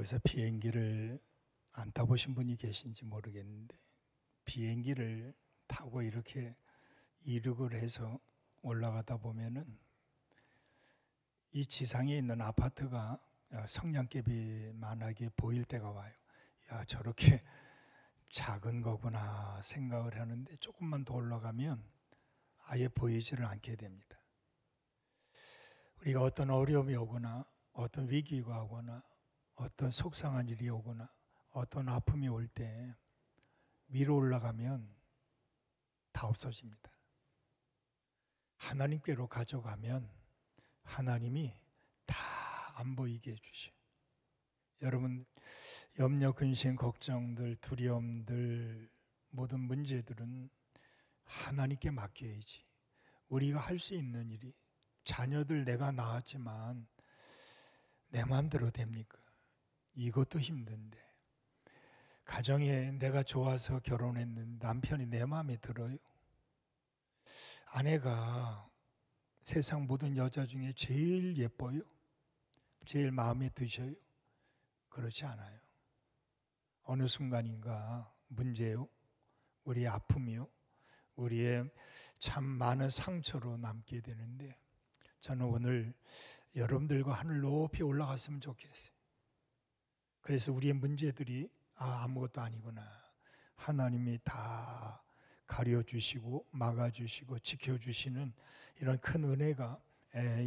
여기서 비행기를 안 타보신 분이 계신지 모르겠는데 비행기를 타고 이렇게 이륙을 해서 올라가다 보면은 이 지상에 있는 아파트가 성냥개비만하게 보일 때가 와요. 야, 저렇게 작은 거구나 생각을 하는데 조금만 더 올라가면 아예 보이지를 않게 됩니다. 우리가 어떤 어려움이 오거나 어떤 위기가 오거나 어떤 속상한 일이 오거나 어떤 아픔이 올 때 위로 올라가면 다 없어집니다. 하나님께로 가져가면 하나님이 다 안 보이게 해주셔요. 여러분, 염려, 근심, 걱정들, 두려움들, 모든 문제들은 하나님께 맡겨야지. 우리가 할 수 있는 일이, 자녀들 내가 낳았지만 내 마음대로 됩니까? 이것도 힘든데. 가정에 내가 좋아서 결혼했는데 남편이 내 마음에 들어요. 아내가 세상 모든 여자 중에 제일 예뻐요? 제일 마음에 드셔요? 그렇지 않아요. 어느 순간인가 문제요, 우리의 아픔이요, 우리의 참 많은 상처로 남게 되는데 저는 오늘 여러분들과 하늘 높이 올라갔으면 좋겠어요. 그래서 우리의 문제들이 아무것도 아니구나. 하나님이 다 가려주시고 막아주시고 지켜주시는 이런 큰 은혜가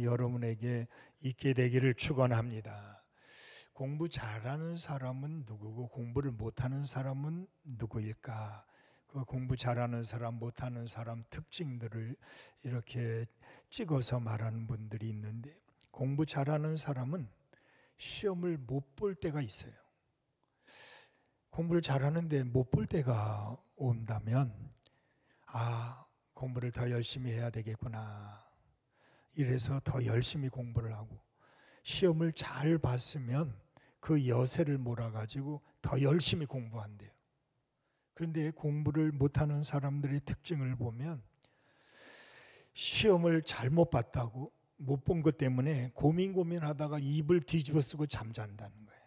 여러분에게 있게 되기를 축원합니다. 공부 잘하는 사람은 누구고 공부를 못하는 사람은 누구일까? 그 공부 잘하는 사람, 못하는 사람 특징들을 이렇게 찍어서 말하는 분들이 있는데, 공부 잘하는 사람은 시험을 못 볼 때가 있어요. 공부를 잘하는데 못 볼 때가 온다면 공부를 더 열심히 해야 되겠구나. 이래서 더 열심히 공부를 하고, 시험을 잘 봤으면 그 여세를 몰아가지고 더 열심히 공부한대요. 그런데 공부를 못하는 사람들의 특징을 보면 시험을 잘못 봤다고 못 본 것 때문에 고민하다가 입을 뒤집어 쓰고 잠잔다는 거예요.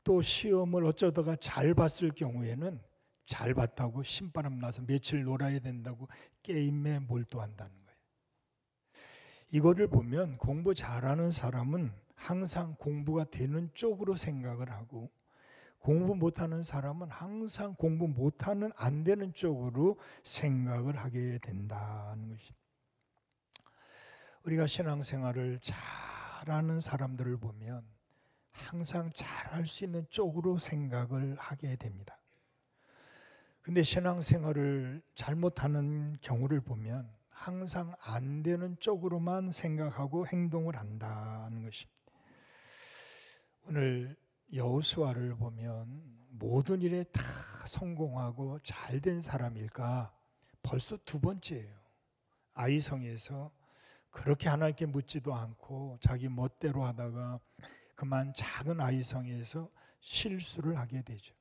또 시험을 어쩌다가 잘 봤을 경우에는 잘 봤다고 신바람 나서 며칠 놀아야 된다고 게임에 몰두한다는 거예요. 이거를 보면 공부 잘하는 사람은 항상 공부가 되는 쪽으로 생각을 하고, 공부 못하는 사람은 항상 공부 못하는 안 되는 쪽으로 생각을 하게 된다는 것입니다. 우리가 신앙생활을 잘하는 사람들을 보면 항상 잘할 수 있는 쪽으로 생각을 하게 됩니다. 근데 신앙생활을 잘못하는 경우를 보면 항상 안 되는 쪽으로만 생각하고 행동을 한다는 것입니다. 오늘 여호수아를 보면 모든 일에 다 성공하고 잘된 사람일까? 벌써 두 번째예요. 아이성에서 그렇게 하나님께 묻지도 않고 자기 멋대로 하다가 그만 작은 아이성에서 실수를 하게 되죠.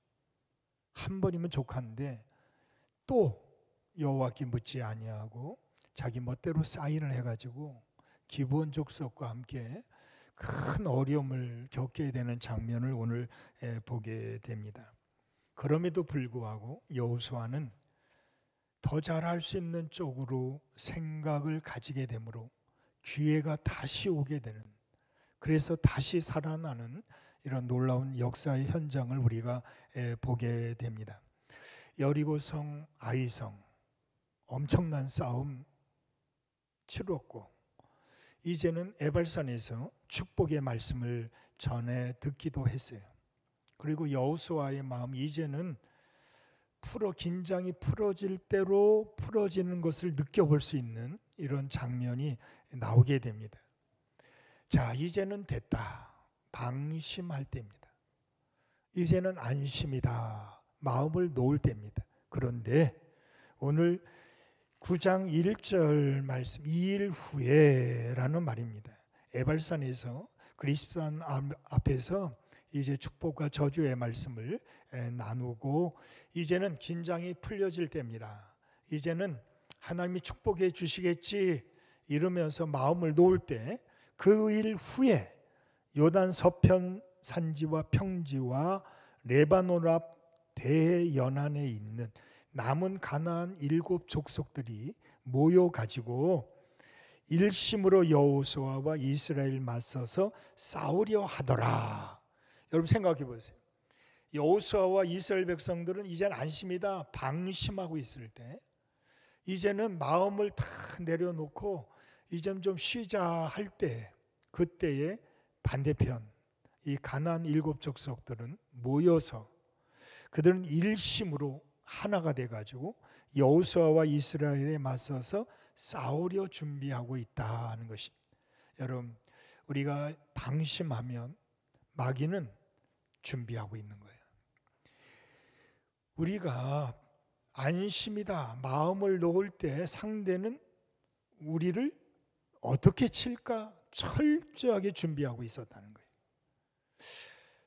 한 번이면 족한데 또 여호와께 묻지 아니하고 자기 멋대로 사인을 해가지고 기브온 족속과 함께 큰 어려움을 겪게 되는 장면을 오늘 보게 됩니다. 그럼에도 불구하고 여호수아는 더 잘할 수 있는 쪽으로 생각을 가지게 되므로 기회가 다시 오게 되는, 그래서 다시 살아나는 이런 놀라운 역사의 현장을 우리가 보게 됩니다. 여리고성, 아이성 엄청난 싸움 치렀고, 이제는 에발산에서 축복의 말씀을 전해 듣기도 했어요. 그리고 여호수아의 마음이 이제는 긴장이 풀어질 대로 풀어지는 것을 느껴볼 수 있는 이런 장면이 나오게 됩니다. 자, 이제는 됐다. 방심할 때입니다. 이제는 안심이다. 마음을 놓을 때입니다. 그런데 오늘 9장 1절 말씀, 2일 후에라는 말입니다. 에발산에서 그리스도산 앞에서 이제 축복과 저주의 말씀을 나누고, 이제는 긴장이 풀려질 때입니다. 이제는 하나님이 축복해 주시겠지 이러면서 마음을 놓을 때, 그 일 후에 요단 서편 산지와 평지와 레바논 앞 대연안에 있는 남은 가나안 7 족속들이 모여 가지고 일심으로 여호수아와 이스라엘 맞서서 싸우려 하더라. 여러분 생각해 보세요. 여호수아와 이스라엘 백성들은 이제는 안심이다 방심하고 있을 때, 이제는 마음을 다 내려놓고 이제는 좀 쉬자 할 때, 그때에 반대편 이 가나안 7 족속들은 모여서 그들은 일심으로 하나가 돼가지고 여호수아와 이스라엘에 맞서서 싸우려 준비하고 있다는 것입니다. 여러분, 우리가 방심하면 마귀는 준비하고 있는 거예요. 우리가 안심이다 마음을 놓을 때 상대는 우리를 어떻게 칠까 철저하게 준비하고 있었다는 거예요.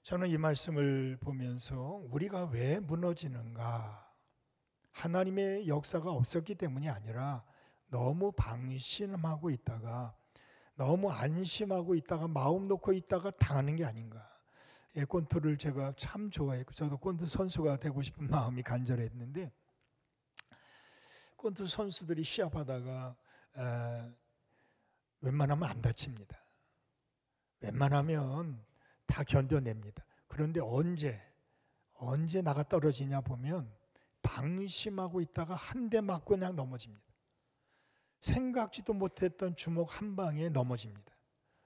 저는 이 말씀을 보면서 우리가 왜 무너지는가, 하나님의 역사가 없었기 때문이 아니라 너무 방심하고 있다가, 너무 안심하고 있다가, 마음 놓고 있다가 당하는 게 아닌가. 권투를 제가 참 좋아했고 저도 권투 선수가 되고 싶은 마음이 간절했는데, 권투 선수들이 시합하다가 웬만하면 안 다칩니다. 웬만하면 다 견뎌냅니다. 그런데 언제 나가 떨어지냐 보면 방심하고 있다가 한 대 맞고 그냥 넘어집니다. 생각지도 못했던 주먹 한 방에 넘어집니다.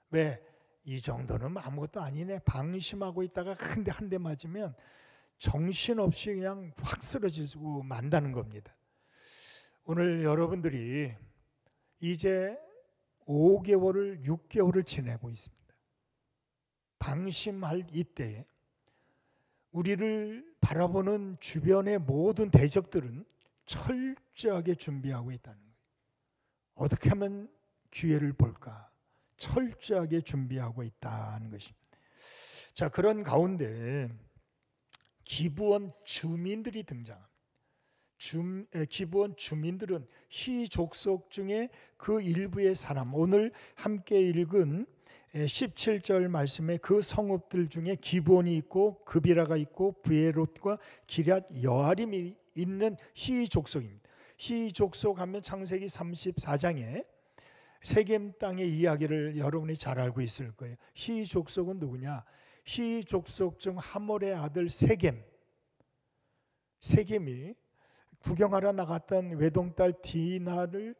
왜? 이 정도는 아무것도 아니네. 방심하고 있다가 한 대 맞으면 정신없이 그냥 확 쓰러지고 만다는 겁니다. 오늘 여러분들이 이제 5개월을 6개월을 지내고 있습니다. 방심할 이때에 우리를 바라보는 주변의 모든 대적들은 철저하게 준비하고 있다는 거예요. 어떻게 하면 기회를 볼까? 철저하게 준비하고 있다는 것입니다. 자, 그런 가운데 기브온 주민들이 등장합니다. 기브온 주민들은 히 족속 중에 그 일부의 사람, 오늘 함께 읽은 17절 말씀에 그 성읍들 중에 기브온이 있고 그비라가 있고 브에롯과 기럇 여아림이 있는 히 족속입니다. 히 족속 하면 창세기 34장에 세겜 땅의 이야기를 여러분이 잘 알고 있을 거예요. 히 족속은 누구냐? 히 족속 중 하몰의 아들 세겜이 구경하러 나갔던 외동딸 디나를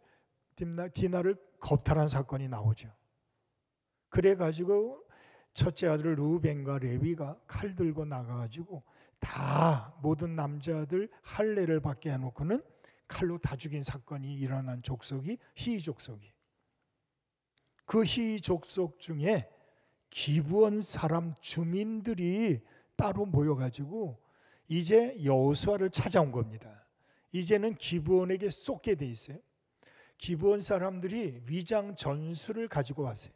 겁탈한 사건이 나오죠. 그래가지고 첫째 아들 루벤과 레위가 칼 들고 나가가지고 다 모든 남자들 할례를 받게 해놓고는 칼로 다 죽인 사건이 일어난 족속이 히 족속이에요. 그 히 족속 중에 기브온 사람 주민들이 따로 모여가지고 이제 여호수아를 찾아온 겁니다. 이제는 기브온에게 쏟게 돼 있어요. 기브온 사람들이 위장 전술을 가지고 왔어요.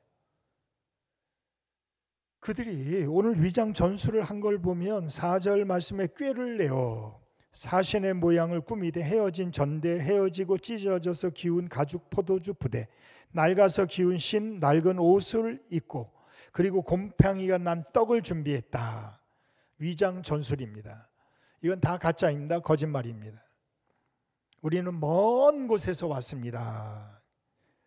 그들이 오늘 위장 전술을 한 걸 보면 4절 말씀에 꾀를 내어 사신의 모양을 꾸미되 헤어진 전대, 헤어지고 찢어져서 기운 가죽 포도주 부대, 낡아서 기운 신 낡은 옷을 입고 그리고 곰팡이가 난 떡을 준비했다. 위장 전술입니다. 이건 다 가짜입니다. 거짓말입니다. 우리는 먼 곳에서 왔습니다.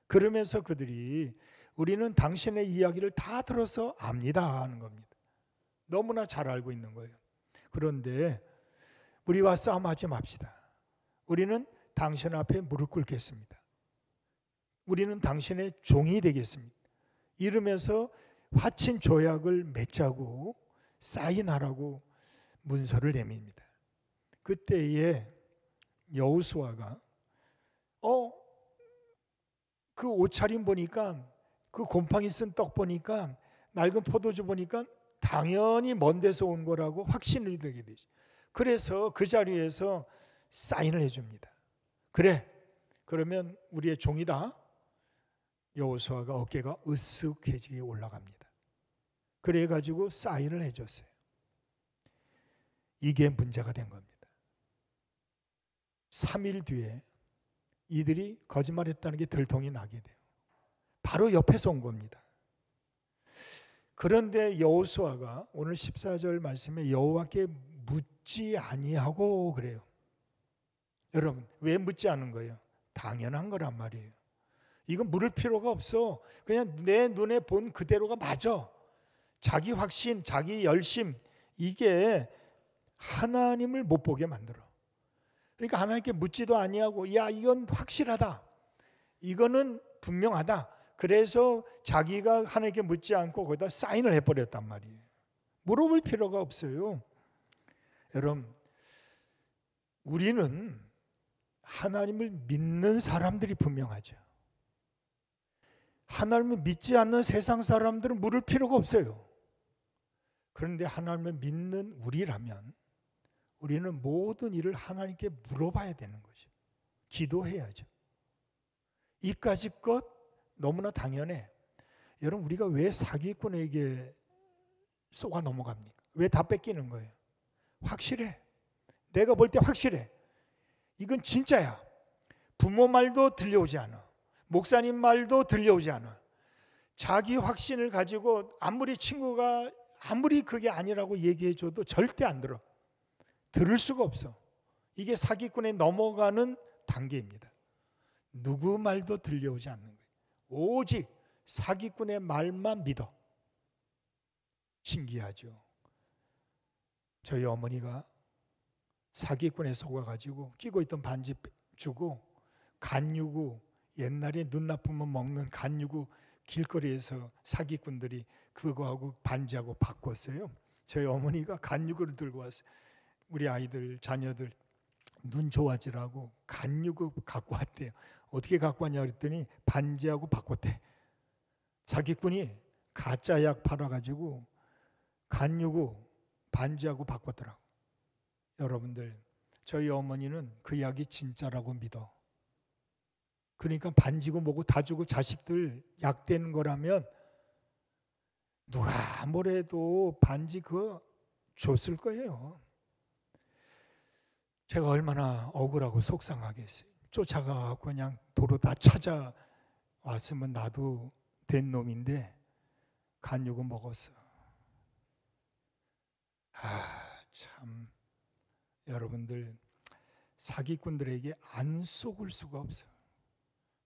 그러면서 그들이 우리는 당신의 이야기를 다 들어서 압니다 하는 겁니다. 너무나 잘 알고 있는 거예요. 그런데 우리와 싸움하지 맙시다. 우리는 당신 앞에 무릎 꿇겠습니다. 우리는 당신의 종이 되겠습니다. 이러면서 화친 조약을 맺자고 사인하라고 문서를 내밉니다. 그때에 여호수아가 그 옷차림 보니까, 그 곰팡이 쓴 떡 보니까, 낡은 포도주 보니까 당연히 먼 데서 온 거라고 확신이 들게 되죠. 그래서 그 자리에서 사인을 해줍니다. 그래, 그러면 우리의 종이다. 여호수아가 어깨가 으쓱해지게 올라갑니다. 그래가지고 사인을 해줬어요. 이게 문제가 된 겁니다. 3일 뒤에 이들이 거짓말했다는 게 들통이 나게 돼요. 바로 옆에서 온 겁니다. 그런데 여호수아가 오늘 14절 말씀에 여호와께 묻지 아니하고 그래요. 여러분, 왜 묻지 않은 거예요? 당연한 거란 말이에요. 이건 물을 필요가 없어. 그냥 내 눈에 본 그대로가 맞아. 자기 확신, 자기 열심, 이게 하나님을 못 보게 만들어. 그러니까 하나님께 묻지도 아니하고, 야, 이건 확실하다, 이거는 분명하다. 그래서 자기가 하나님께 묻지 않고 거기다 사인을 해버렸단 말이에요. 물어볼 필요가 없어요. 여러분, 우리는 하나님을 믿는 사람들이 분명하죠. 하나님을 믿지 않는 세상 사람들은 물을 필요가 없어요. 그런데 하나님을 믿는 우리라면 우리는 모든 일을 하나님께 물어봐야 되는 거죠. 기도해야죠. 이까지 것 너무나 당연해. 여러분, 우리가 왜 사기꾼에게 속아 넘어갑니까? 왜 다 뺏기는 거예요? 확실해. 내가 볼 때 확실해. 이건 진짜야. 부모 말도 들려오지 않아. 목사님 말도 들려오지 않아. 자기 확신을 가지고 아무리 친구가 아무리 그게 아니라고 얘기해줘도 절대 안 들어. 들을 수가 없어. 이게 사기꾼에 넘어가는 단계입니다. 누구 말도 들려오지 않는 거예요. 오직 사기꾼의 말만 믿어. 신기하죠. 저희 어머니가 사기꾼에 속아가지고 끼고 있던 반지 주고 간유구, 옛날에 눈 나쁘면 먹는 간유구 길거리에서 사기꾼들이 그거하고 반지하고 바꿨어요. 저희 어머니가 간유구를 들고 왔어요. 우리 아이들, 자녀들 눈 좋아지라고 간유구 갖고 왔대요. 어떻게 갖고 왔냐 그랬더니 반지하고 바꿨대. 사기꾼이 가짜 약 팔아가지고 간유구 반지하고 바꿨더라고. 여러분들, 저희 어머니는 그 약이 진짜라고 믿어. 그러니까 반지고 뭐고 다 주고 자식들 약 되는 거라면 누가 뭐래도 반지 그거 줬을 거예요. 제가 얼마나 억울하고 속상하겠어요. 쫓아가고 그냥 도로 다 찾아왔으면 나도 된 놈인데 간육은 먹었어. 참, 여러분들, 사기꾼들에게 안 속을 수가 없어.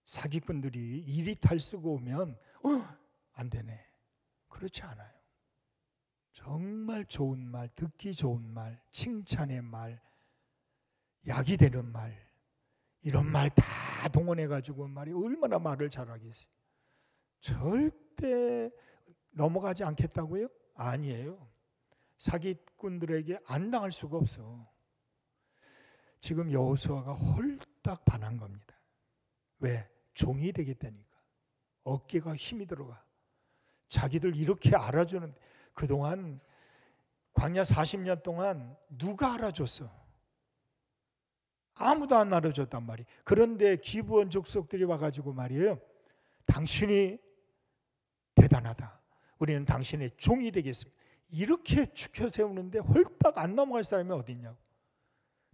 사기꾼들이 이리 탈 쓰고 오면 안 되네. 그렇지 않아요. 정말 좋은 말, 듣기 좋은 말, 칭찬의 말, 약이 되는 말, 이런 말 다 동원해가지고 말이 얼마나 말을 잘하겠어요. 절대 넘어가지 않겠다고요? 아니에요. 사기꾼들에게 안 당할 수가 없어. 지금 여호수아가 홀딱 반한 겁니다. 왜? 종이 되겠다니까. 어깨가 힘이 들어가. 자기들 이렇게 알아주는, 그동안 광야 40년 동안 누가 알아줬어? 아무도 안 알아줬단 말이에요. 그런데 기브온 족속들이 와가지고 말이에요, 당신이 대단하다, 우리는 당신의 종이 되겠습니다, 이렇게 축혀 세우는데 홀딱 안 넘어갈 사람이 어디 있냐고.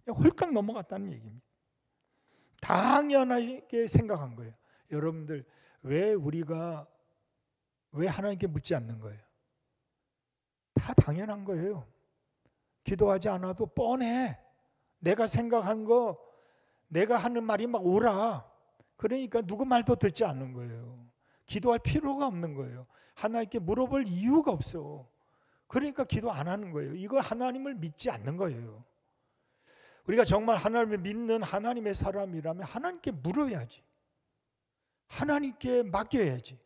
홀딱 넘어갔다는 얘기입니다. 당연하게 생각한 거예요. 여러분들, 왜 우리가 왜 하나님께 묻지 않는 거예요? 다 당연한 거예요. 기도하지 않아도 뻔해. 내가 생각한 거, 내가 하는 말이 막 오라. 그러니까 누구 말도 듣지 않는 거예요. 기도할 필요가 없는 거예요. 하나님께 물어볼 이유가 없어. 그러니까 기도 안 하는 거예요. 이거 하나님을 믿지 않는 거예요. 우리가 정말 하나님을 믿는 하나님의 사람이라면 하나님께 물어야지. 하나님께 맡겨야지.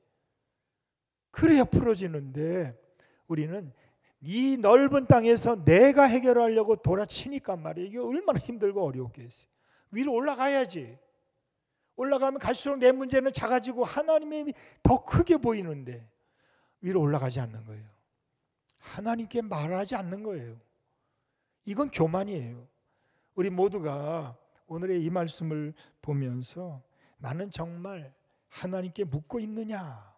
그래야 풀어지는데 우리는 이 넓은 땅에서 내가 해결하려고 돌아치니까 말이에요. 이게 얼마나 힘들고 어려웠겠어요. 위로 올라가야지. 올라가면 갈수록 내 문제는 작아지고 하나님이 더 크게 보이는데 위로 올라가지 않는 거예요. 하나님께 말하지 않는 거예요. 이건 교만이에요. 우리 모두가 오늘의 이 말씀을 보면서 나는 정말 하나님께 묻고 있느냐,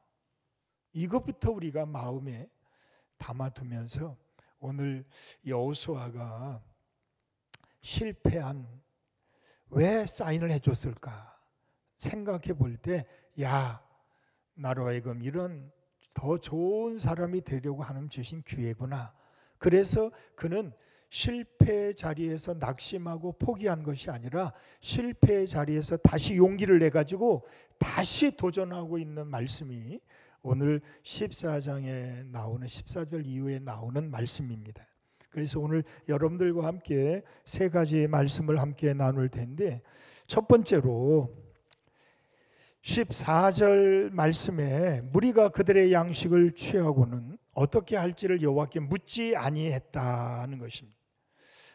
이것부터 우리가 마음에 담아두면서 오늘 여호수아가 실패한, 왜 사인을 해줬을까 생각해 볼 때, 야, 나로 하여금 이런 더 좋은 사람이 되려고 하는 주신 기회구나. 그래서 그는 실패의 자리에서 낙심하고 포기한 것이 아니라 실패의 자리에서 다시 용기를 내가지고 다시 도전하고 있는 말씀이 오늘 14장에 나오는 14절 이후에 나오는 말씀입니다. 그래서 오늘 여러분들과 함께 세 가지의 말씀을 함께 나눌 텐데, 첫 번째로 14절 말씀에 무리가 그들의 양식을 취하고는 어떻게 할지를 여호와께 묻지 아니했다는 것입니다.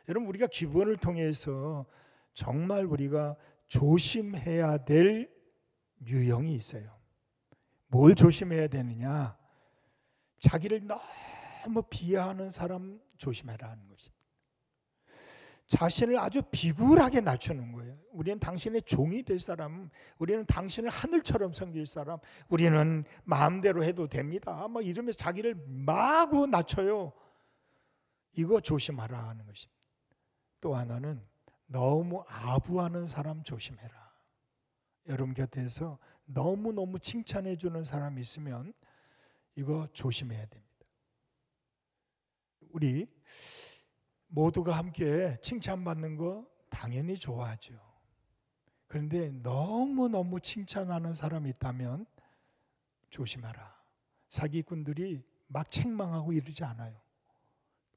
여러분, 우리가 기본을 통해서 정말 우리가 조심해야 될 유형이 있어요. 뭘 조심해야 되느냐? 자기를 너무 비하하는 사람 조심해라 하는 것입니다. 자신을 아주 비굴하게 낮추는 거예요. 우리는 당신의 종이 될 사람, 우리는 당신을 하늘처럼 섬길 사람, 우리는 마음대로 해도 됩니다. 막 이러면서 자기를 마구 낮춰요. 이거 조심하라 하는 것입니다. 또 하나는 너무 아부하는 사람 조심해라. 여러분 곁에서 너무너무 칭찬해 주는 사람이 있으면 이거 조심해야 됩니다. 우리 모두가 함께 칭찬받는 거 당연히 좋아하죠. 그런데 너무너무 칭찬하는 사람이 있다면 조심하라. 사기꾼들이 막 책망하고 이러지 않아요.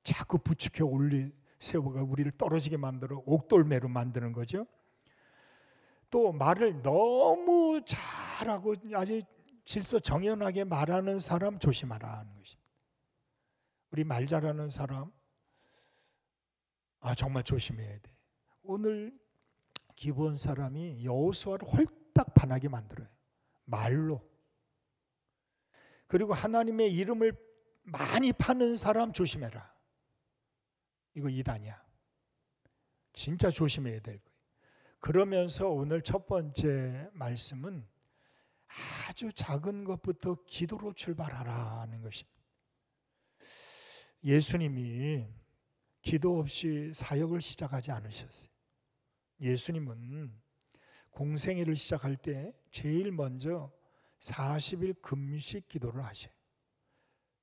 자꾸 부추겨 세워가 우리를 떨어지게 만들어 옥돌매로 만드는 거죠. 또 말을 너무 잘하고 아주 질서 정연하게 말하는 사람 조심하라 하는 것입니다. 우리 말 잘하는 사람 정말 조심해야 돼. 오늘 기브온 사람이 여호수아를 홀딱 반하게 만들어요. 말로. 그리고 하나님의 이름을 많이 파는 사람 조심해라. 이거 이단이야. 진짜 조심해야 될 거예요. 그러면서 오늘 첫 번째 말씀은 아주 작은 것부터 기도로 출발하라는 것입니다. 예수님이 기도 없이 사역을 시작하지 않으셨어요. 예수님은 공생애를 시작할 때 제일 먼저 40일 금식 기도를 하셔요.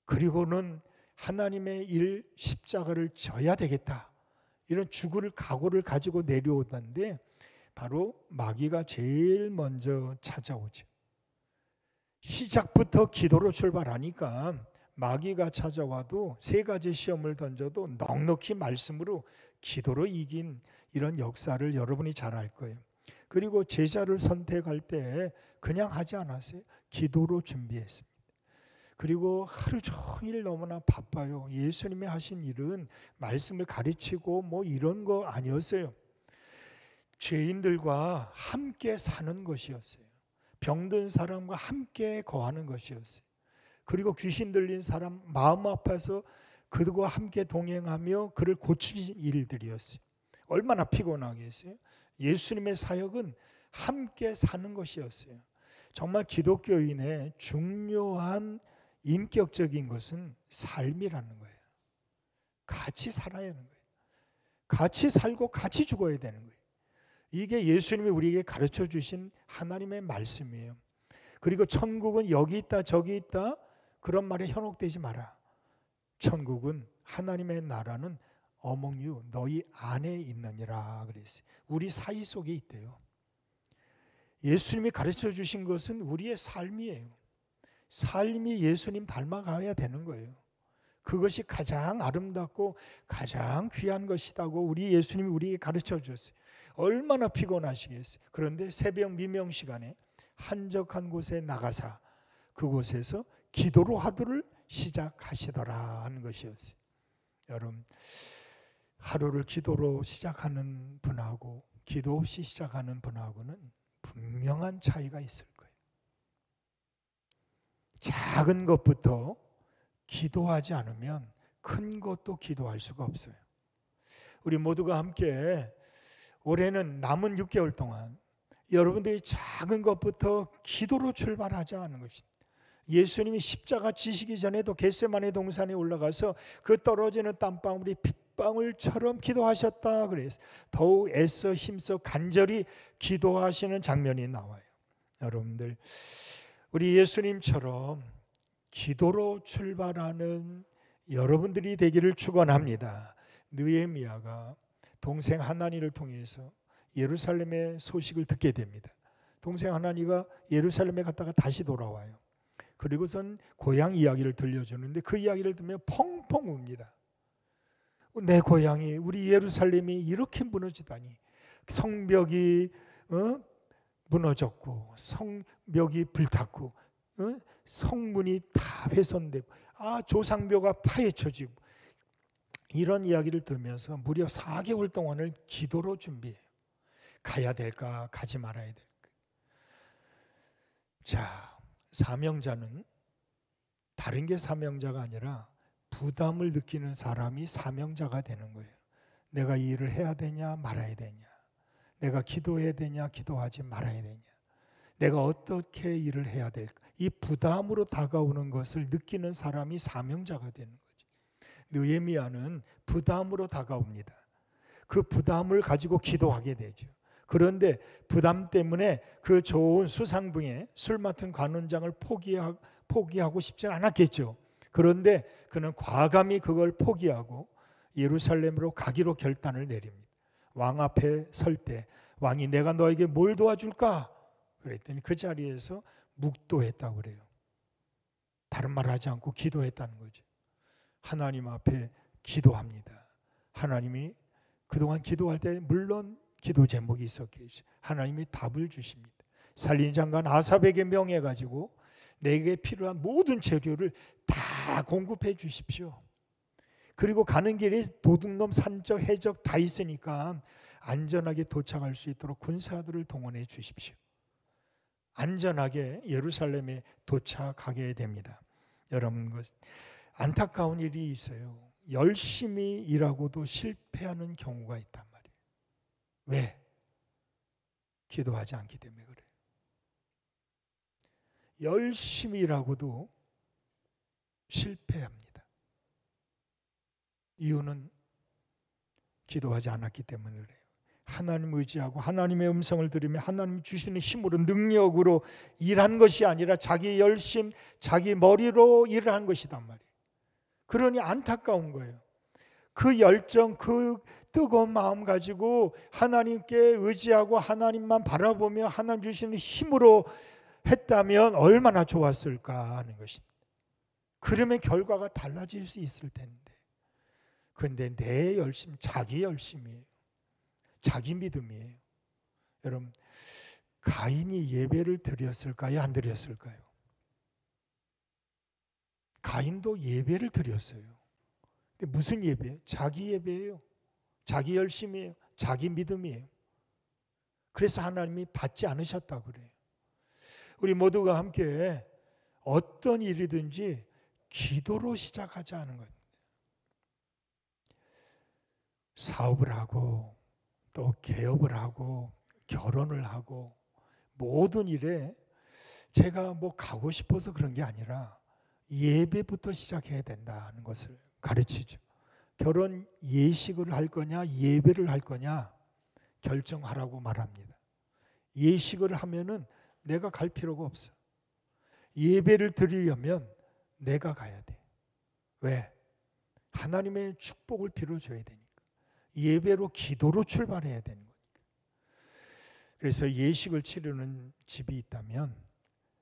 그리고는 하나님의 일 십자가를 져야 되겠다, 이런 죽을 각오를 가지고 내려오던데 바로 마귀가 제일 먼저 찾아오죠. 시작부터 기도로 출발하니까 마귀가 찾아와도 세 가지 시험을 던져도 넉넉히 말씀으로 기도로 이긴 이런 역사를 여러분이 잘 알 거예요. 그리고 제자를 선택할 때 그냥 하지 않았어요. 기도로 준비했습니다. 그리고 하루 종일 너무나 바빠요. 예수님이 하신 일은 말씀을 가르치고 뭐 이런 거 아니었어요. 죄인들과 함께 사는 것이었어요. 병든 사람과 함께 거하는 것이었어요. 그리고 귀신 들린 사람 마음 아파서 그들과 함께 동행하며 그를 고치신 일들이었어요. 얼마나 피곤하겠어요. 예수님의 사역은 함께 사는 것이었어요. 정말 기독교인의 중요한 인격적인 것은 삶이라는 거예요. 같이 살아야 하는 거예요. 같이 살고 같이 죽어야 되는 거예요. 이게 예수님이 우리에게 가르쳐 주신 하나님의 말씀이에요. 그리고 천국은 여기 있다 저기 있다 그런 말에 현혹되지 마라. 천국은 하나님의 나라는 among you, 너희 안에 있느니라 그랬어요. 우리 사이 속에 있대요. 예수님이 가르쳐 주신 것은 우리의 삶이에요. 삶이 예수님 닮아가야 되는 거예요. 그것이 가장 아름답고 가장 귀한 것이라고 우리 예수님이 우리에게 가르쳐 주셨어요. 얼마나 피곤하시겠어요. 그런데 새벽 미명 시간에 한적한 곳에 나가사 그곳에서 기도로 하루를 시작하시더라 하는 것이었어요. 여러분, 하루를 기도로 시작하는 분하고 기도 없이 시작하는 분하고는 분명한 차이가 있을 거예요. 작은 것부터 기도하지 않으면 큰 것도 기도할 수가 없어요. 우리 모두가 함께 올해는 남은 6개월 동안 여러분들이 작은 것부터 기도로 출발하자 하는 것입니다. 예수님이 십자가 지시기 전에도 겟세마네 동산에 올라가서 그 떨어지는 땀방울이 핏방울처럼 기도하셨다 그래서 더욱 애써 힘써 간절히 기도하시는 장면이 나와요. 여러분들, 우리 예수님처럼 기도로 출발하는 여러분들이 되기를 축원합니다. 느헤미야가 동생 하나니를 통해서 예루살렘의 소식을 듣게 됩니다. 동생 하나니가 예루살렘에 갔다가 다시 돌아와요. 그리고선 고향 이야기를 들려주는데 그 이야기를 들으면 펑펑 웁니다. 내 고향이, 우리 예루살렘이 이렇게 무너지다니. 성벽이 무너졌고 성벽이 불탔고 성문이 다 훼손되고 조상묘가 파헤쳐지고, 이런 이야기를 들으면서 무려 4개월 동안을 기도로 준비해요. 가야 될까 가지 말아야 될까. 자, 사명자는 다른 게 사명자가 아니라 부담을 느끼는 사람이 사명자가 되는 거예요. 내가 이 일을 해야 되냐 말아야 되냐, 내가 기도해야 되냐 기도하지 말아야 되냐, 내가 어떻게 일을 해야 될까, 이 부담으로 다가오는 것을 느끼는 사람이 사명자가 되는 거죠. 느헤미야는 부담으로 다가옵니다. 그 부담을 가지고 기도하게 되죠. 그런데 부담 때문에 그 좋은 수상궁에 술 맡은 관원장을 포기하고 싶지 않았겠죠. 그런데 그는 과감히 그걸 포기하고 예루살렘으로 가기로 결단을 내립니다. 왕 앞에 설 때 왕이 내가 너에게 뭘 도와줄까? 그랬더니 그 자리에서 묵도했다고 그래요. 다른 말 하지 않고 기도했다는 거죠. 하나님 앞에 기도합니다. 하나님이 그동안 기도할 때 물론 기도 제목이 있었겠죠. 하나님이 답을 주십니다. 살림장관 아삽에게 명해가지고 내게 필요한 모든 재료를 다 공급해 주십시오. 그리고 가는 길에 도둑놈, 산적, 해적 다 있으니까 안전하게 도착할 수 있도록 군사들을 동원해 주십시오. 안전하게 예루살렘에 도착하게 됩니다. 여러분, 안타까운 일이 있어요. 열심히 일하고도 실패하는 경우가 있단 말이에요. 왜? 기도하지 않기 때문에 그래요. 열심히 일하고도 실패합니다. 이유는 기도하지 않았기 때문에 그래요. 하나님 의지하고 하나님의 음성을 들으며 하나님 주시는 힘으로, 능력으로 일한 것이 아니라 자기 열심, 자기 머리로 일을 한 것이단 말이에요. 그러니 안타까운 거예요. 그 열정, 그 뜨거운 마음 가지고 하나님께 의지하고 하나님만 바라보며 하나님 주시는 힘으로 했다면 얼마나 좋았을까 하는 것입니다. 그러면 결과가 달라질 수 있을 텐데. 그런데 내 열심, 자기 열심이에요. 자기 믿음이에요. 여러분, 가인이 예배를 드렸을까요? 안 드렸을까요? 가인도 예배를 드렸어요. 근데 무슨 예배예요? 자기 예배예요. 자기 열심이에요. 자기 믿음이에요. 그래서 하나님이 받지 않으셨다고 그래요. 우리 모두가 함께 어떤 일이든지 기도로 시작하자 하는 겁니다. 사업을 하고 또 개업을 하고 결혼을 하고 모든 일에 제가 뭐 가고 싶어서 그런 게 아니라 예배부터 시작해야 된다는 것을 가르치죠. 결혼 예식을 할 거냐 예배를 할 거냐 결정하라고 말합니다. 예식을 하면은 내가 갈 필요가 없어. 예배를 드리려면 내가 가야 돼. 왜? 하나님의 축복을 빌어줘야 되니까. 예배로 기도로 출발해야 되는 거니까. 그래서 예식을 치르는 집이 있다면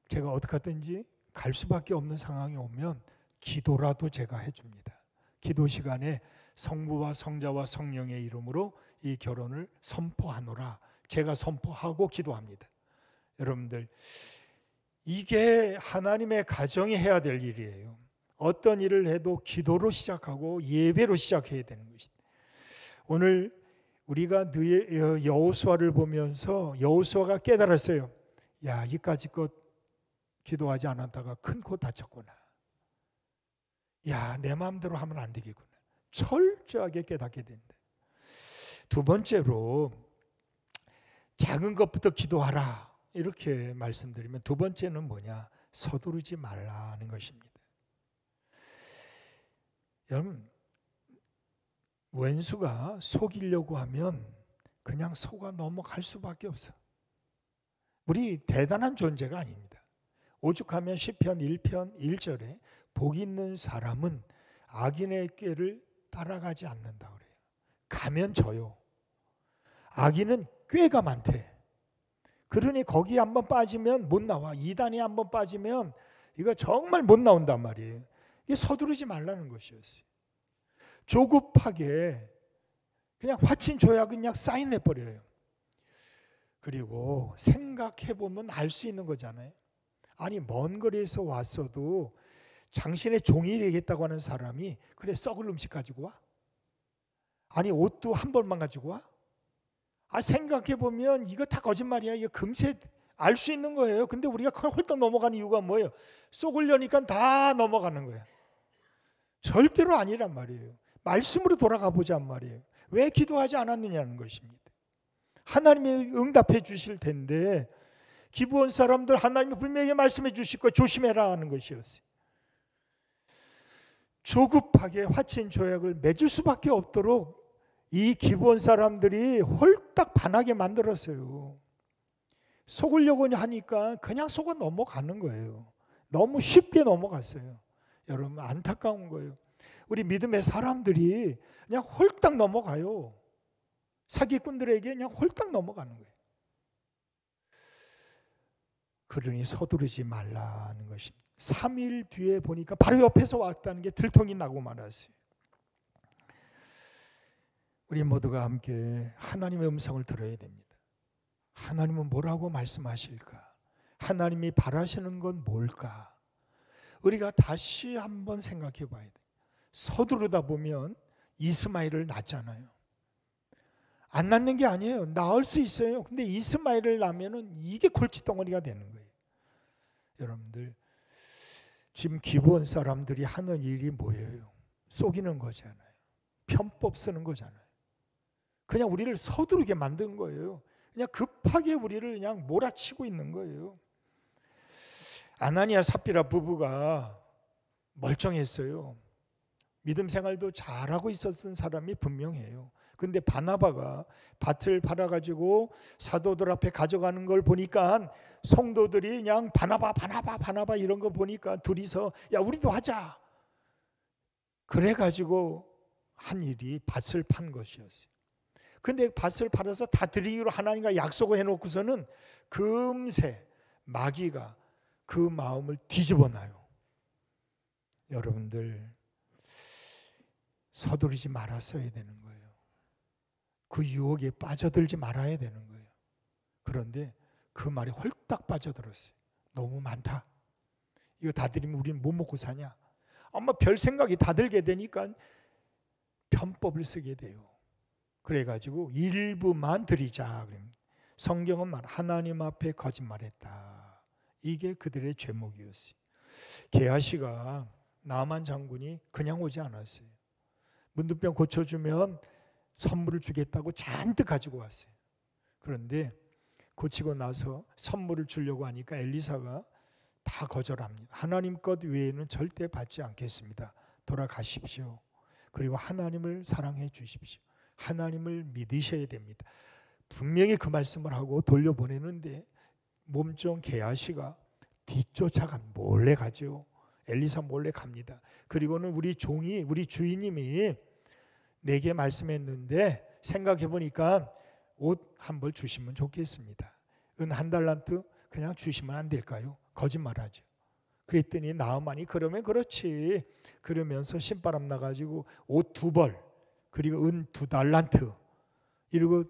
제가 어떻게 하든지 갈 수밖에 없는 상황이 오면 기도라도 제가 해줍니다. 기도 시간에 성부와 성자와 성령의 이름으로 이 결혼을 선포하노라. 제가 선포하고 기도합니다. 여러분들, 이게 하나님의 가정이 해야 될 일이에요. 어떤 일을 해도 기도로 시작하고 예배로 시작해야 되는 것입니다. 오늘 우리가 여호수아를 보면서 여호수아가 깨달았어요. 야, 이까지 것 기도하지 않았다가 큰 코 다쳤구나. 야, 내 마음대로 하면 안 되겠구나. 철저하게 깨닫게 된다. 두 번째로 작은 것부터 기도하라 이렇게 말씀드리면, 두 번째는 뭐냐? 서두르지 말라는 것입니다. 여러분, 왼수가 속이려고 하면 그냥 속아 넘어갈 수밖에 없어. 우리 대단한 존재가 아닙니다. 오죽하면 시편 1편 1절에 복 있는 사람은 악인의 꾀를 따라가지 않는다 그래요. 가면 져요. 악인은 꾀가 많대. 그러니 거기에 한번 빠지면 못 나와. 이단에 한번 빠지면 이거 정말 못 나온단 말이에요. 이게 서두르지 말라는 것이었어요. 조급하게 그냥 화친조약 그냥 사인해버려요. 그리고 생각해보면 알 수 있는 거잖아요. 아니 먼 거리에서 왔어도 당신의 종이 되겠다고 하는 사람이 그래 썩을 음식 가지고 와? 아니 옷도 한 벌만 가지고 와? 생각해보면 이거 다 거짓말이야. 이거 금세 알 수 있는 거예요. 근데 우리가 홀딱 넘어가는 이유가 뭐예요? 쏘으려니까 다 넘어가는 거예요. 절대로 아니란 말이에요. 말씀으로 돌아가 보자는 말이에요. 왜 기도하지 않았느냐는 것입니다. 하나님이 응답해 주실 텐데 기브온 사람들 하나님이 분명히 말씀해 주실 거 조심해라 하는 것이었어요. 조급하게 화친 조약을 맺을 수밖에 없도록 이 기브온 사람들이 홀딱 반하게 만들었어요. 속으려고 하니까 그냥 속아 넘어가는 거예요. 너무 쉽게 넘어갔어요. 여러분 안타까운 거예요. 우리 믿음의 사람들이 그냥 홀딱 넘어가요. 사기꾼들에게 그냥 홀딱 넘어가는 거예요. 그러니 서두르지 말라는 것입니다. 3일 뒤에 보니까 바로 옆에서 왔다는 게 들통이 나고 말았어요. 우리 모두가 함께 하나님의 음성을 들어야 됩니다. 하나님은 뭐라고 말씀하실까? 하나님이 바라시는 건 뭘까? 우리가 다시 한번 생각해 봐야 돼요. 서두르다 보면 이스마엘을 낳잖아요. 안 낳는 게 아니에요. 낳을 수 있어요. 근데 이스마엘을 낳으면 이게 골칫덩어리가 되는 거예요. 여러분들 지금 기브온 사람들이 하는 일이 뭐예요? 속이는 거잖아요. 편법 쓰는 거잖아요. 그냥 우리를 서두르게 만든 거예요. 그냥 급하게 우리를 그냥 몰아치고 있는 거예요. 아나니아 삽비라 부부가 멀쩡했어요. 믿음 생활도 잘하고 있었던 사람이 분명해요. 근데 바나바가 밭을 팔아가지고 사도들 앞에 가져가는 걸 보니까 성도들이 그냥 바나바 이런 거 보니까 둘이서 야 우리도 하자. 그래가지고 한 일이 밭을 판 것이었어요. 근데 밭을 팔아서 다 드리기로 하나님과 약속을 해놓고서는 금세 마귀가 그 마음을 뒤집어 놔요. 여러분들 서두르지 말았어야 되는 거예요. 그 유혹에 빠져들지 말아야 되는 거예요. 그런데 그 말에 홀딱 빠져들었어요. 너무 많다. 이거 다 드리면 우리는 뭐 먹고 사냐? 아마 별 생각이 다 들게 되니까 편법을 쓰게 돼요. 그래가지고 일부만 드리자. 성경은 말 하나님 앞에 거짓말했다. 이게 그들의 죄목이었어요. 게하시가 나만 장군이 그냥 오지 않았어요. 문둥병 고쳐주면 선물을 주겠다고 잔뜩 가지고 왔어요. 그런데 고치고 나서 선물을 주려고 하니까 엘리사가 다 거절합니다. 하나님 것 외에는 절대 받지 않겠습니다. 돌아가십시오. 그리고 하나님을 사랑해 주십시오. 하나님을 믿으셔야 됩니다. 분명히 그 말씀을 하고 돌려보내는데 몸종 게하시가 뒤쫓아가 몰래 가죠. 엘리사 몰래 갑니다. 그리고는 우리 종이 우리 주인님이 내게 말씀했는데 생각해 보니까 옷 한 벌 주시면 좋겠습니다. 은 한 달란트 그냥 주시면 안 될까요? 거짓말하죠. 그랬더니 나아만이 그러면 그렇지. 그러면서 신바람 나가지고 옷 2벌 그리고 은 2달란트 이러고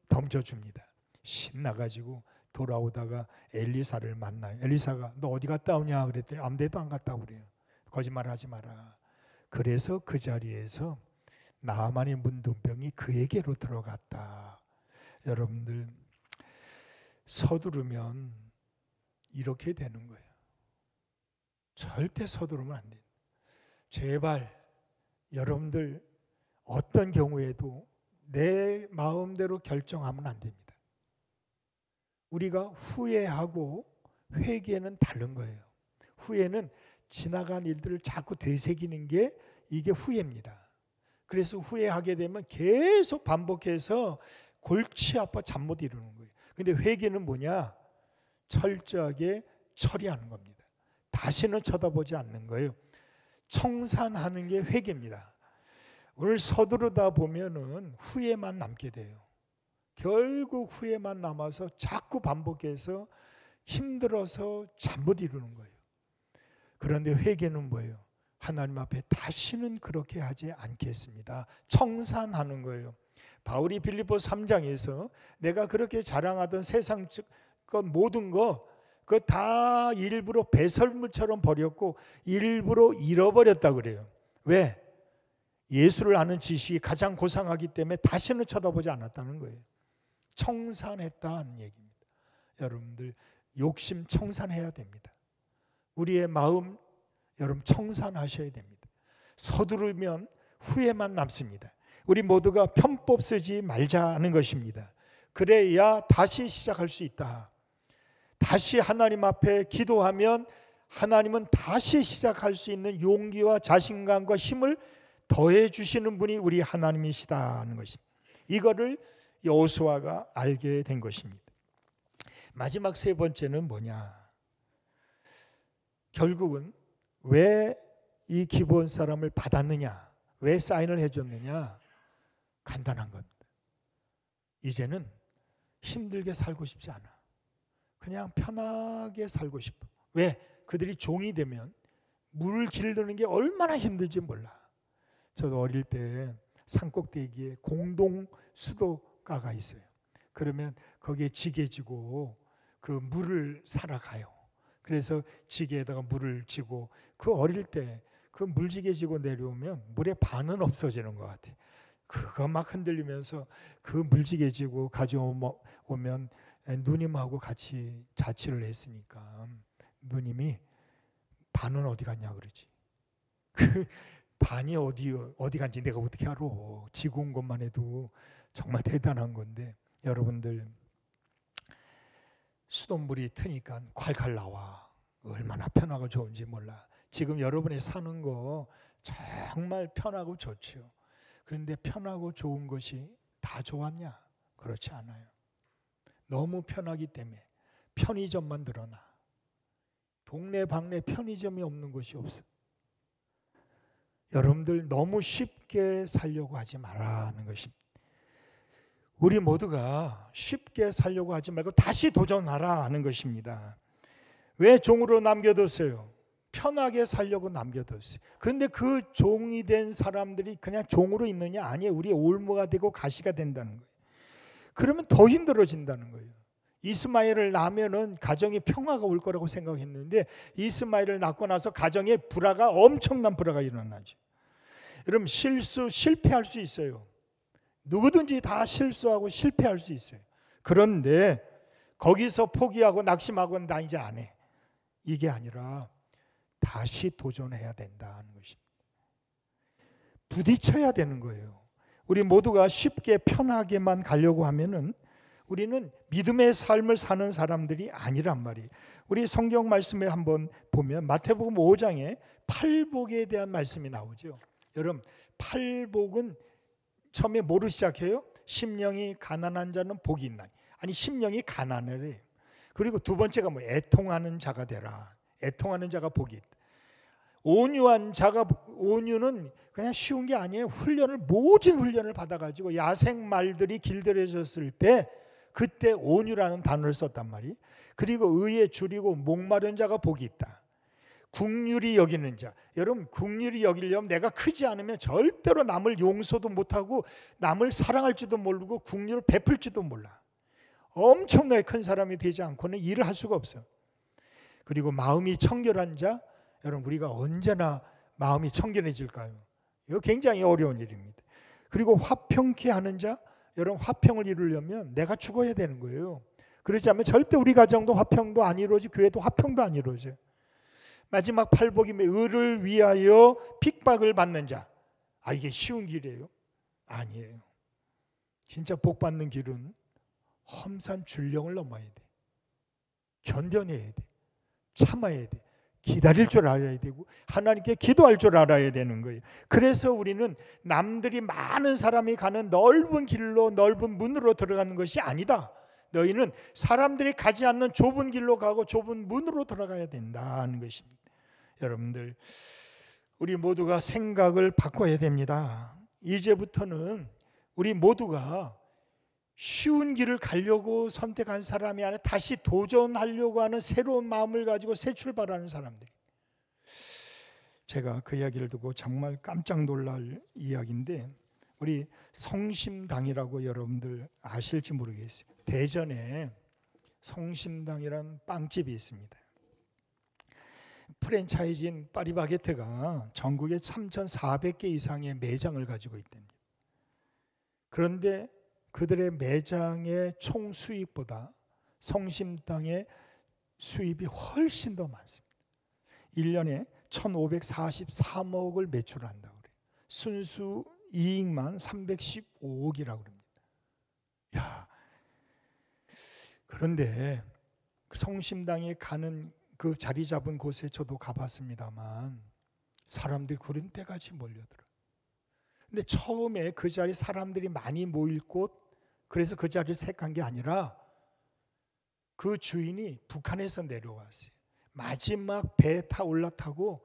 던져줍니다. 신나가지고 돌아오다가 엘리사를 만나요. 엘리사가 너 어디 갔다 오냐 그랬더니 아무데도 안 갔다 그래요. 거짓말하지 마라. 그래서 그 자리에서 나아만의 문둥병이 그에게로 들어갔다. 여러분들 서두르면 이렇게 되는 거예요. 절대 서두르면 안 돼요. 제발 여러분들 어떤 경우에도 내 마음대로 결정하면 안 됩니다. 우리가 후회하고 회개는 다른 거예요. 후회는 지나간 일들을 자꾸 되새기는 게 이게 후회입니다. 그래서 후회하게 되면 계속 반복해서 골치 아파 잠 못 이루는 거예요. 근데 회개는 뭐냐? 철저하게 처리하는 겁니다. 다시는 쳐다보지 않는 거예요. 청산하는 게 회개입니다. 오늘 서두르다 보면은 후회만 남게 돼요. 결국 후회만 남아서 자꾸 반복해서 힘들어서 잠 못 이루는 거예요. 그런데 회개는 뭐예요? 하나님 앞에 다시는 그렇게 하지 않겠습니다. 청산하는 거예요. 바울이 빌립보 3장에서 내가 그렇게 자랑하던 세상 것 모든 거 그거 다 일부러 배설물처럼 버렸고 일부러 잃어버렸다 그래요. 왜? 예수를 아는 지식이 가장 고상하기 때문에 다시는 쳐다보지 않았다는 거예요. 청산했다는 얘기입니다. 여러분들 욕심 청산해야 됩니다. 우리의 마음 여러분 청산하셔야 됩니다. 서두르면 후회만 남습니다. 우리 모두가 편법 쓰지 말자는 것입니다. 그래야 다시 시작할 수 있다. 다시 하나님 앞에 기도하면 하나님은 다시 시작할 수 있는 용기와 자신감과 힘을 더해 주시는 분이 우리 하나님이시다는 것입니다. 이거를 여호수아가 알게 된 것입니다. 마지막 세 번째는 뭐냐? 결국은 왜 이 기브온 사람을 받았느냐? 왜 사인을 해줬느냐? 간단한 겁니다. 이제는 힘들게 살고 싶지 않아. 그냥 편하게 살고 싶어. 왜? 그들이 종이 되면 물을 길르는 게 얼마나 힘들지 몰라. 저도 어릴 때 산꼭대기에 공동 수도가가 있어요. 그러면 거기에 지게 지고 그 물을 사러 가요. 그래서 지게에다가 물을 지고 그 어릴 때 그 물지게 지고 내려오면 물의 반은 없어지는 것 같아요. 그거 막 흔들리면서 그 물지게 지고 가져오면 누님하고 같이 자취를 했으니까 누님이 반은 어디 갔냐 그러지. 그 반이 어디 간지 내가 어떻게 알아. 지고 온 것만 해도 정말 대단한 건데 여러분들 수돗물이 트니까 콸콸 나와. 얼마나 편하고 좋은지 몰라. 지금 여러분이 사는 거 정말 편하고 좋죠. 그런데 편하고 좋은 것이 다 좋았냐? 그렇지 않아요. 너무 편하기 때문에 편의점만 늘어나. 동네 방네 편의점이 없는 곳이 없어. 여러분들 너무 쉽게 살려고 하지 말라는 것입니다. 우리 모두가 쉽게 살려고 하지 말고 다시 도전하라 하는 것입니다. 왜 종으로 남겨뒀어요? 편하게 살려고 남겨뒀어요. 그런데 그 종이 된 사람들이 그냥 종으로 있느냐? 아니에요. 우리의 올무가 되고 가시가 된다는 거예요. 그러면 더 힘들어진다는 거예요. 이스마엘을 낳으면은 가정에 평화가 올 거라고 생각했는데 이스마엘을 낳고 나서 가정에 엄청난 불화가 일어나죠. 여러분 실패할 수 있어요. 누구든지 다 실수하고 실패할 수 있어요. 그런데 거기서 포기하고 낙심하고 나 이제 안 해. 이게 아니라 다시 도전해야 된다는 것입니다. 부딪혀야 되는 거예요. 우리 모두가 쉽게 편하게만 가려고 하면은 우리는 믿음의 삶을 사는 사람들이 아니란 말이에요. 우리 성경 말씀에 한번 보면 마태복음 5장에 팔복에 대한 말씀이 나오죠. 여러분 팔복은 처음에 뭐로 시작해요? 심령이 가난한 자는 복이 있나니. 아니 심령이 가난을 해요. 그리고 두 번째가 뭐 애통하는 자가 되라. 애통하는 자가 복이 있다. 온유는 그냥 쉬운 게 아니에요. 모진 훈련을 받아가지고 야생 말들이 길들여졌을 때 그때 온유라는 단어를 썼단 말이에요. 그리고 의에 줄이고 목마른 자가 복이 있다. 국률이 여기는 자. 여러분 국률이 여기려면 내가 크지 않으면 절대로 남을 용서도 못하고 남을 사랑할지도 모르고 국률을 베풀지도 몰라. 엄청나게 큰 사람이 되지 않고는 일을 할 수가 없어. 그리고 마음이 청결한 자. 여러분 우리가 언제나 마음이 청결해질까요? 이거 굉장히 어려운 일입니다. 그리고 화평케 하는 자. 여러분 화평을 이루려면 내가 죽어야 되는 거예요. 그렇지 않으면 절대 우리 가정도 화평도 안 이루어지고 교회도 화평도 안 이루어져요. 마지막 팔복임에 의를 위하여 핍박을 받는 자. 이게 쉬운 길이에요? 아니에요. 진짜 복 받는 길은 험산 줄령을 넘어야 돼. 견뎌내야 돼. 참아야 돼. 기다릴 줄 알아야 되고 하나님께 기도할 줄 알아야 되는 거예요. 그래서 우리는 남들이 많은 사람이 가는 넓은 길로 넓은 문으로 들어가는 것이 아니다. 너희는 사람들이 가지 않는 좁은 길로 가고 좁은 문으로 들어가야 된다는 것입니다. 여러분들, 우리 모두가 생각을 바꿔야 됩니다. 이제부터는 우리 모두가 쉬운 길을 가려고 선택한 사람이 아니라 다시 도전하려고 하는 새로운 마음을 가지고 새 출발하는 사람들. 제가 그 이야기를 듣고 정말 깜짝 놀랄 이야기인데, 우리 성심당이라고 여러분들 아실지 모르겠어요. 대전에 성심당이라는 빵집이 있습니다. 프랜차이즈인 파리바게트가 전국에 3,400개 이상의 매장을 가지고 있답니다. 그런데 그들의 매장의 총 수익보다 성심당의 수입이 훨씬 더 많습니다. 1년에 1,543억을 매출한다고 그래요. 순수 이익만 315억이라고 그럽니다. 야, 그런데 성심당에 가는 그 자리 잡은 곳에 저도 가봤습니다만 사람들이 구름 때같이 몰려들어요. 근데 처음에 그 자리에 사람들이 많이 모일 곳, 그래서 그 자리를 택한 게 아니라 그 주인이 북한에서 내려왔어요. 마지막 배에 올라타고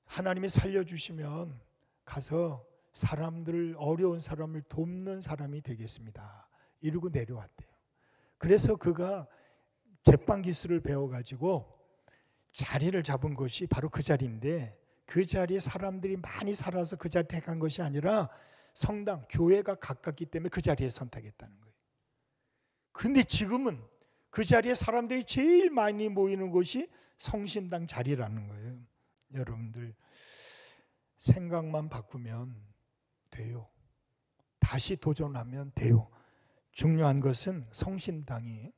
하나님이 살려주시면 가서 사람들을, 어려운 사람을 돕는 사람이 되겠습니다, 이러고 내려왔대요. 그래서 그가 제빵 기술을 배워가지고 자리를 잡은 것이 바로 그 자리인데, 그 자리에 사람들이 많이 살아서 그 자리에 택한 것이 아니라 성당, 교회가 가깝기 때문에 그 자리에 선택했다는 거예요. 근데 지금은 그 자리에 사람들이 제일 많이 모이는 곳이 성심당 자리라는 거예요. 여러분들, 생각만 바꾸면 돼요. 다시 도전하면 돼요. 중요한 것은 성심당이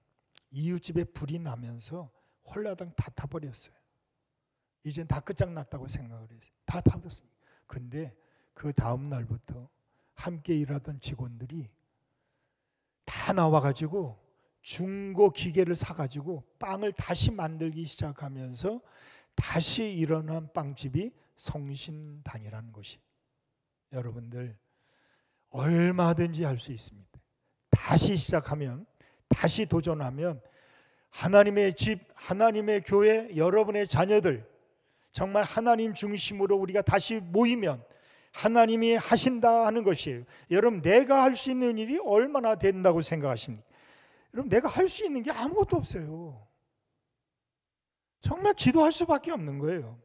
이웃집에 불이 나면서 홀라당 다 타버렸어요. 이젠 다 끝장났다고 생각을 했어요. 다 타버렸어요. 근데 그 다음 날부터 함께 일하던 직원들이 다 나와가지고 중고 기계를 사가지고 빵을 다시 만들기 시작하면서 다시 일어난 빵집이 성심당이라는 것이, 여러분들, 얼마든지 할 수 있습니다. 다시 시작하면, 다시 도전하면 하나님의 집, 하나님의 교회, 여러분의 자녀들, 정말 하나님 중심으로 우리가 다시 모이면 하나님이 하신다 하는 것이에요. 여러분, 내가 할 수 있는 일이 얼마나 된다고 생각하십니까? 여러분, 내가 할 수 있는 게 아무것도 없어요. 정말 기도할 수밖에 없는 거예요.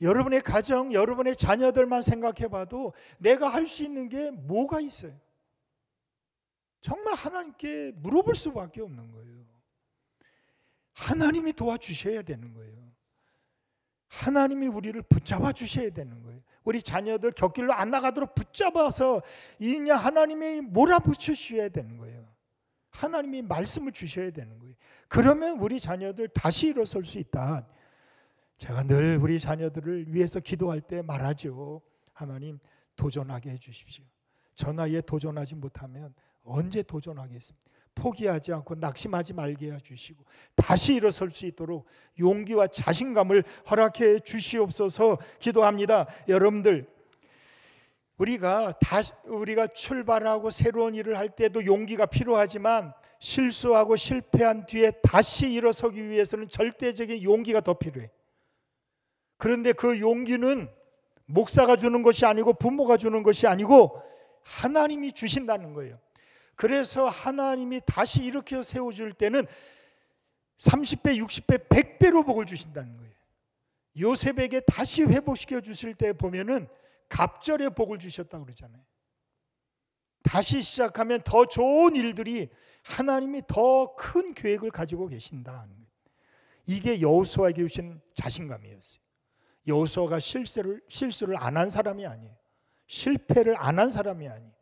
여러분의 가정, 여러분의 자녀들만 생각해 봐도 내가 할 수 있는 게 뭐가 있어요? 정말 하나님께 물어볼 수밖에 없는 거예요. 하나님이 도와주셔야 되는 거예요. 하나님이 우리를 붙잡아 주셔야 되는 거예요. 우리 자녀들 곁길로 안 나가도록 붙잡아서 이냐 하나님이 몰아붙여 주셔야 되는 거예요. 하나님이 말씀을 주셔야 되는 거예요. 그러면 우리 자녀들 다시 일어설 수 있다. 제가 늘 우리 자녀들을 위해서 기도할 때 말하죠. 하나님, 도전하게 해주십시오. 저 나이에 도전하지 못하면 언제 도전하겠습니까? 포기하지 않고 낙심하지 말게 해주시고 다시 일어설 수 있도록 용기와 자신감을 허락해 주시옵소서 기도합니다. 여러분들, 우리가 출발하고 새로운 일을 할 때도 용기가 필요하지만 실수하고 실패한 뒤에 다시 일어서기 위해서는 절대적인 용기가 더 필요해. 그런데 그 용기는 목사가 주는 것이 아니고 부모가 주는 것이 아니고 하나님이 주신다는 거예요. 그래서 하나님이 다시 일으켜 세워줄 때는 30배, 60배, 100배로 복을 주신다는 거예요. 요셉에게 다시 회복시켜 주실 때 보면은 갑절의 복을 주셨다고 그러잖아요. 다시 시작하면 더 좋은 일들이, 하나님이 더 큰 계획을 가지고 계신다. 이게 여호수아에게 주신 자신감이었어요. 여호수아가 실수를 안 한 사람이 아니에요. 실패를 안 한 사람이 아니에요.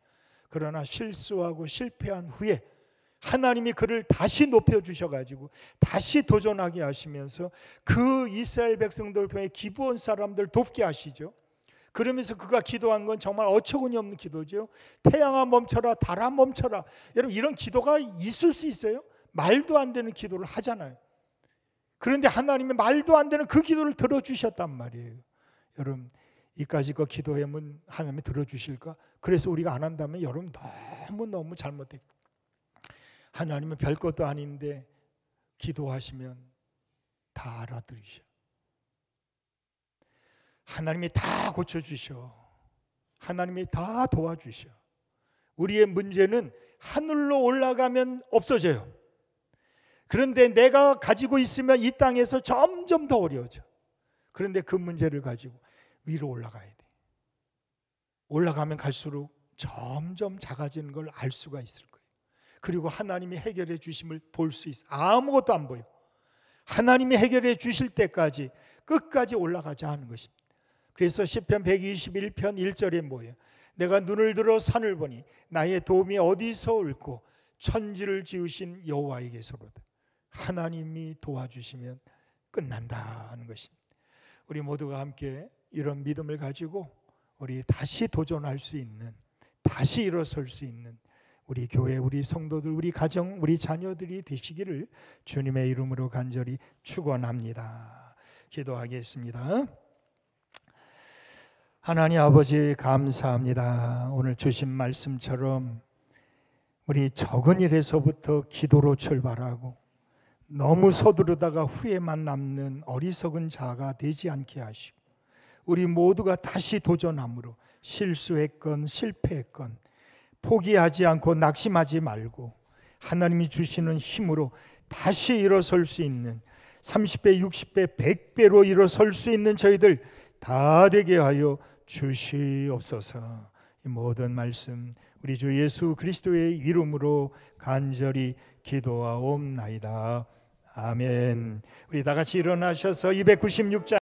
그러나 실수하고 실패한 후에 하나님이 그를 다시 높여주셔가지고 다시 도전하게 하시면서 그 이스라엘 백성들을 통해 기브온 사람들 돕게 하시죠. 그러면서 그가 기도한 건 정말 어처구니 없는 기도죠. 태양아 멈춰라, 달아 멈춰라. 여러분, 이런 기도가 있을 수 있어요? 말도 안 되는 기도를 하잖아요. 그런데 하나님이 말도 안 되는 그 기도를 들어주셨단 말이에요. 여러분, 이까지 그 기도하면 하나님이 들어주실까? 그래서 우리가 안 한다면 여러분 너무너무 잘못됐고, 하나님은 별것도 아닌데 기도하시면 다 알아들으셔. 하나님이 다 고쳐주셔. 하나님이 다 도와주셔. 우리의 문제는 하늘로 올라가면 없어져요. 그런데 내가 가지고 있으면 이 땅에서 점점 더 어려워져. 그런데 그 문제를 가지고 위로 올라가야 돼. 올라가면 갈수록 점점 작아지는 걸 알 수가 있을 거예요. 그리고 하나님이 해결해 주심을 볼 수 있어. 아무것도 안 보여. 하나님이 해결해 주실 때까지 끝까지 올라가자 하는 것입니다. 그래서 시편 121편 1절에 뭐예요? 내가 눈을 들어 산을 보니 나의 도움이 어디서 올고 천지를 지으신 여호와에게서로다. 하나님이 도와주시면 끝난다 하는 것입니다. 우리 모두가 함께 이런 믿음을 가지고 우리 다시 도전할 수 있는, 다시 일어설 수 있는 우리 교회, 우리 성도들, 우리 가정, 우리 자녀들이 되시기를 주님의 이름으로 간절히 축원합니다. 기도하겠습니다. 하나님 아버지 감사합니다. 오늘 주신 말씀처럼 우리 적은 일에서부터 기도로 출발하고 너무 서두르다가 후회만 남는 어리석은 자가 되지 않게 하시고 우리 모두가 다시 도전함으로 실수했건 실패했건 포기하지 않고 낙심하지 말고 하나님이 주시는 힘으로 다시 일어설 수 있는 30배, 60배, 100배로 일어설 수 있는 저희들 다 되게 하여 주시옵소서. 이 모든 말씀 우리 주 예수 그리스도의 이름으로 간절히 기도하옵나이다. 아멘. 우리 다 같이 일어나셔서 296장